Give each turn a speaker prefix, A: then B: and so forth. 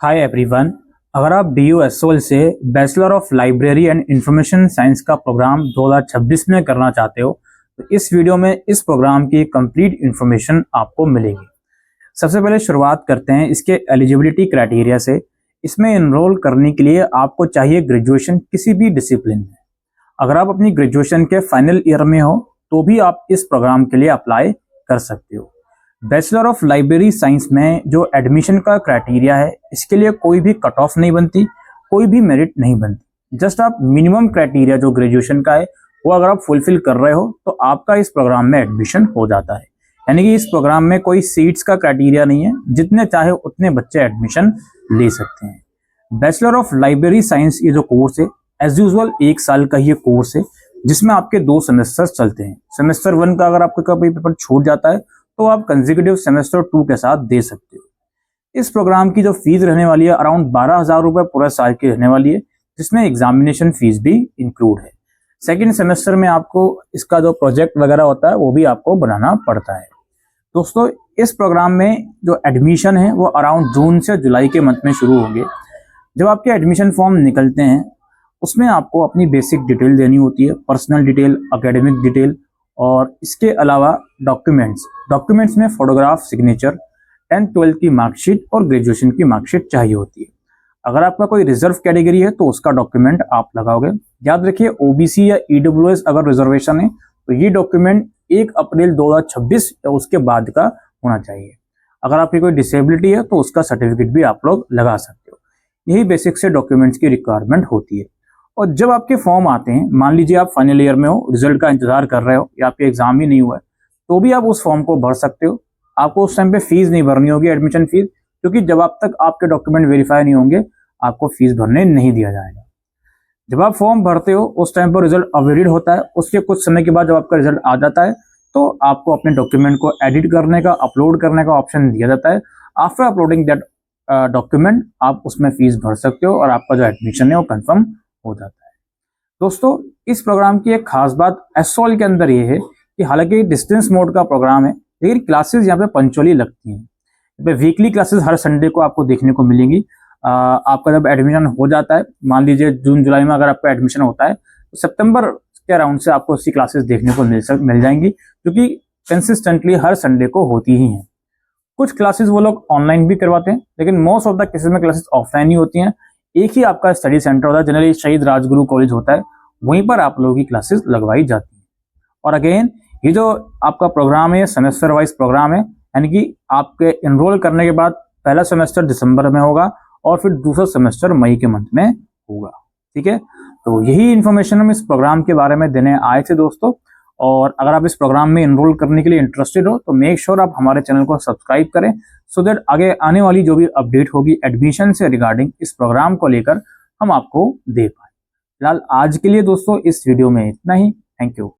A: Hi everyone. अगर आप BUSOL से bachelor of library and information science का प्रोग्राम 2026 में करना चाहते हो तो इस वीडियो में इस प्रोग्राम की कंप्लीट इंफॉर्मेशन आपको मिलेगी। सबसे पहले शुरुआत करते हैं इसके एलिजिबिलिटी क्राइटेरिया से। इसमें एनरोल करने के लिए आपको चाहिए ग्रेजुएशन किसी भी डिसिप्लिन में। अगर आप अपनी ग्रेजुएशन के फाइनल ईयर में हो तो भी आप इस प्रोग्राम के लिए अप्लाई कर सकते हो। बैचलर ऑफ लाइब्रेरी साइंस में जो एडमिशन का क्राइटेरिया है, इसके लिए कोई भी कट ऑफ नहीं बनती, कोई भी मेरिट नहीं बनती। जस्ट आप मिनिमम क्राइटेरिया जो ग्रेजुएशन का है वो अगर आप फुलफिल कर रहे हो तो आपका इस प्रोग्राम में एडमिशन हो जाता है। यानी कि इस प्रोग्राम में कोई सीट्स का क्राइटेरिया नहीं है, जितने चाहे उतने बच्चे एडमिशन ले सकते हैं। बैचलर ऑफ लाइब्रेरी साइंस ये जो कोर्स है एज यूजुअल 1 साल का ये कोर्स है, जिसमें आपके 2 सेमेस्टर्स चलते हैं। सेमेस्टर 1 का अगर आपका कभी पेपर छूट जाता है तो आप कंसेक्यूटिव सेमेस्टर 2 के साथ दे सकते हो। इस प्रोग्राम की जो फीस रहने वाली है अराउंड 12,000 रुपए पूरा साल की रहने वाली है, जिसमें एग्जामिनेशन फीस भी इंक्लूड है। सेकेंड सेमेस्टर में आपको इसका जो प्रोजेक्ट वगैरह होता है वो भी आपको बनाना पड़ता है। दोस्तों, इस प्रोग्राम में जो एडमिशन है वो अराउंड जून से जुलाई के मंथ में शुरू होंगे। जब आपके एडमिशन फॉर्म निकलते हैं उसमें आपको अपनी बेसिक डिटेल देनी होती है, पर्सनल डिटेल, एकेडमिक डिटेल, और इसके अलावा डॉक्यूमेंट्स में फोटोग्राफ, सिग्नेचर, 10th 12th की मार्कशीट और ग्रेजुएशन की मार्कशीट चाहिए होती है। अगर आपका कोई रिजर्व कैटेगरी है तो उसका डॉक्यूमेंट आप लगाओगे। याद रखिए, OBC या EWS अगर रिजर्वेशन है तो ये डॉक्यूमेंट 1 अप्रैल 2026 या उसके बाद का होना चाहिए। अगर आपकी कोई डिसेबिलिटी है तो उसका सर्टिफिकेट भी आप लोग लगा सकते हो। यही बेसिक से डॉक्यूमेंट्स की रिक्वायरमेंट होती है। और जब आपके फॉर्म आते हैं, मान लीजिए आप फाइनल ईयर में हो, रिजल्ट का इंतजार कर रहे हो या आपके एग्जाम ही नहीं हुआ है, तो भी आप उस फॉर्म को भर सकते हो। आपको उस टाइम पे फीस नहीं भरनी होगी, एडमिशन फीस, क्योंकि जब आप तक आपके डॉक्यूमेंट वेरीफाई नहीं होंगे आपको फीस भरने नहीं दिया जाएगा। जब आप फॉर्म भरते हो उस टाइम पर रिजल्ट अवेलिड होता है। उसके कुछ समय के बाद जब आपका रिजल्ट आ जाता है तो आपको अपने डॉक्यूमेंट को एडिट करने का, अपलोड करने का ऑप्शन दिया जाता है। आफ्टर अपलोडिंग दैट डॉक्यूमेंट आप उसमें फीस भर सकते हो और आपका जो एडमिशन है वो कंफर्म हो जाता है। दोस्तों, इस प्रोग्राम की एक खास बात एसओल के अंदर ये है कि हालांकि डिस्टेंस मोड का प्रोग्राम है, लेकिन क्लासेस यहाँ पे पंक्चुअली लगती हैं। वीकली क्लासेस हर संडे को आपको देखने को मिलेंगी। आपका जब एडमिशन हो जाता है, मान लीजिए जून जुलाई में अगर आपका एडमिशन होता है तो सितंबर के अराउंड से आपको उसकी क्लासेस देखने को मिल जाएंगी, क्योंकि कंसिस्टेंटली हर संडे को होती ही हैं। कुछ क्लासेस वो लोग ऑनलाइन भी करवाते हैं, लेकिन मोस्ट ऑफ द केसेस में क्लासेस ऑफलाइन ही होती हैं। एक ही आपका स्टडी सेंटर होता है, जनरली शहीद राजगुरु कॉलेज होता है, वहीं पर आप लोगों की क्लासेस लगवाई जाती हैं। और अगेन, ये जो आपका प्रोग्राम है सेमेस्टर वाइज प्रोग्राम है, यानी कि आपके एनरोल करने के बाद पहला सेमेस्टर दिसंबर में होगा और फिर दूसरा सेमेस्टर मई के मंथ में होगा। ठीक है, तो यही इन्फॉर्मेशन हम इस प्रोग्राम के बारे में देने आए थे दोस्तों। और अगर आप इस प्रोग्राम में एनरोल करने के लिए इंटरेस्टेड हो तो मेक श्योर आप हमारे चैनल को सब्सक्राइब करें, सो दैट आगे आने वाली जो भी अपडेट होगी एडमिशन से रिगार्डिंग इस प्रोग्राम को लेकर हम आपको दे पाए। फिलहाल आज के लिए दोस्तों इस वीडियो में इतना ही। Thank you.